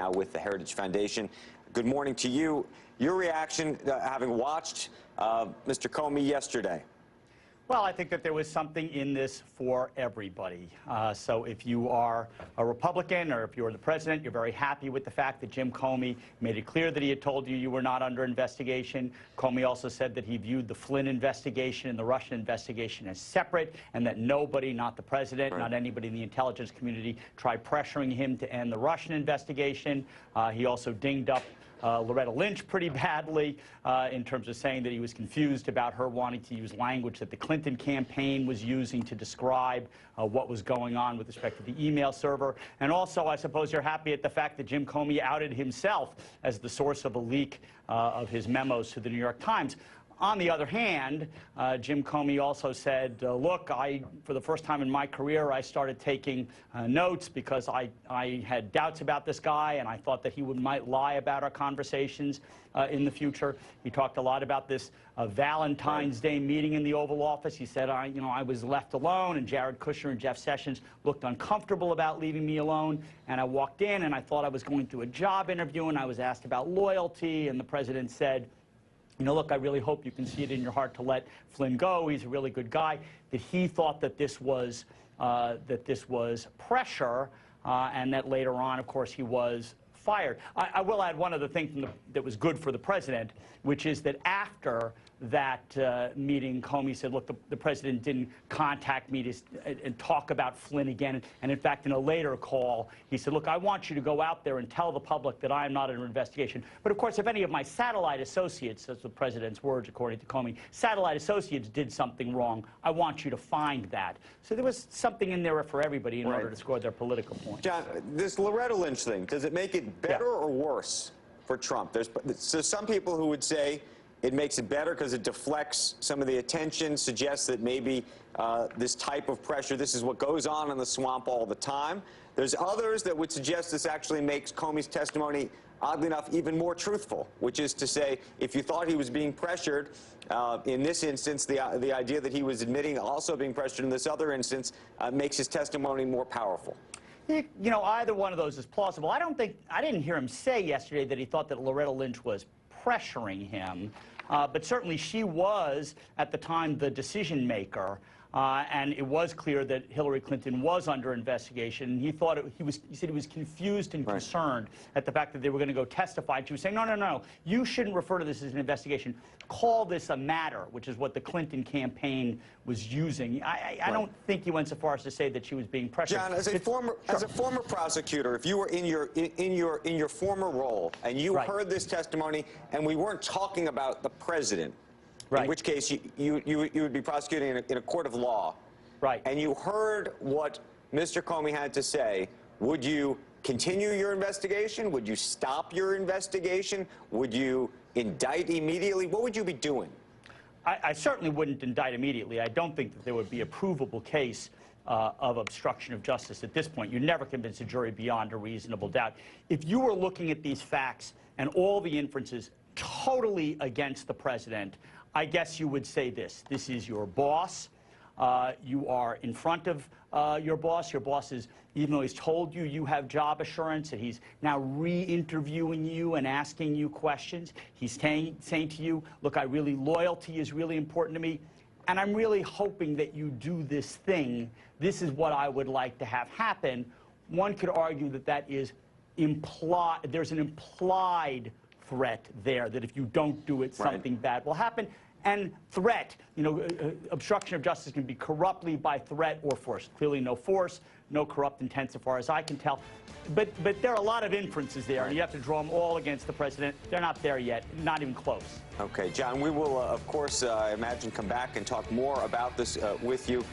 now with the Heritage Foundation. Good morning to you. Your reaction, having watched Mr. Comey yesterday? Well, I think that there was something in this for everybody. So if you are a Republican or if you're the president, you're very happy with the fact that Jim Comey made it clear that he had told you you were not under investigation. Comey also said that he viewed the Flynn investigation and the Russian investigation as separate, and that nobody, not the president, not anybody in the intelligence community, tried pressuring him to end the Russian investigation. He also dinged up Loretta Lynch pretty badly in terms of saying that he was confused about her wanting to use language that the Clinton campaign was using to describe what was going on with respect to the email server. And also, I suppose you're happy at the fact that Jim Comey outed himself as the source of a leak of his memos to the New York Times. On the other hand, Jim Comey also said, look, for the first time in my career, I started taking notes because I had doubts about this guy, and I thought that he might lie about our conversations in the future. He talked a lot about this Valentine's Day meeting in the Oval Office. He said, I was left alone, and Jared Kushner and Jeff Sessions looked uncomfortable about leaving me alone, and I walked in, and I thought I was going through a job interview, and I was asked about loyalty, and the president said, look, I really hope you can see it in your heart to let Flynn go. He's a really good guy. That he thought that this was pressure, and that later on, of course, he was fired. I will add one other thing that was good for the president, which is that after that meeting, Comey said, look, the president didn't contact me and talk about Flynn again. And in fact, in a later call, he said, look, I want you to go out there and tell the public that I am not under investigation. But of course, if any of my satellite associates, that's the president's words, according to Comey, satellite associates did something wrong, I want you to find that. So there was something in there for everybody in order to score their political points. John, this Loretta Lynch thing, does it make it better or worse for Trump? So some people who would say it makes it better because it deflects some of the attention, suggests that maybe this type of pressure, this is what goes on in the swamp all the time. There's others that would suggest this actually makes Comey's testimony, oddly enough, even more truthful, which is to say, if you thought he was being pressured, in this instance, the idea that he was admitting also being pressured in this other instance makes his testimony more powerful. Either one of those is plausible. I didn't hear him say yesterday that he thought that Loretta Lynch was pressuring him, but certainly she was, at the time, the decision maker. And it was clear that Hillary Clinton was under investigation. He thought he said he was confused and concerned at the fact that they were going to go testify. She was saying, no, you shouldn't refer to this as an investigation. Call this a matter, which is what the Clinton campaign was using. I don't think he went so far as to say that she was being pressured. John, as a former prosecutor, if you were in your former role and you heard this testimony, and we weren't talking about the president, in which case you would be prosecuting in a court of law. And you heard what Mr. Comey had to say, would you continue your investigation? Would you stop your investigation? Would you indict immediately? What would you be doing? I certainly wouldn't indict immediately. I don't think that there would be a provable case of obstruction of justice at this point. You never convince a jury beyond a reasonable doubt. If you were looking at these facts and all the inferences totally against the president, I guess you would say this. This is your boss. You are in front of your boss. Your boss is, even though he's told you you have job assurance, and he's now re-interviewing you and asking you questions, he's saying to you, look, loyalty is really important to me, and I'm really hoping that you do this thing. This is what I would like to have happen. One could argue that that is implied. There's an implied threat there, that if you don't do it, something bad will happen. And threat, obstruction of justice can be corruptly by threat or force. Clearly no force, no corrupt intent so far as I can tell. But there are a lot of inferences there, and you have to draw them all against the president. They're not there yet, not even close. Okay, John, we will, of course, I imagine, come back and talk more about this with you.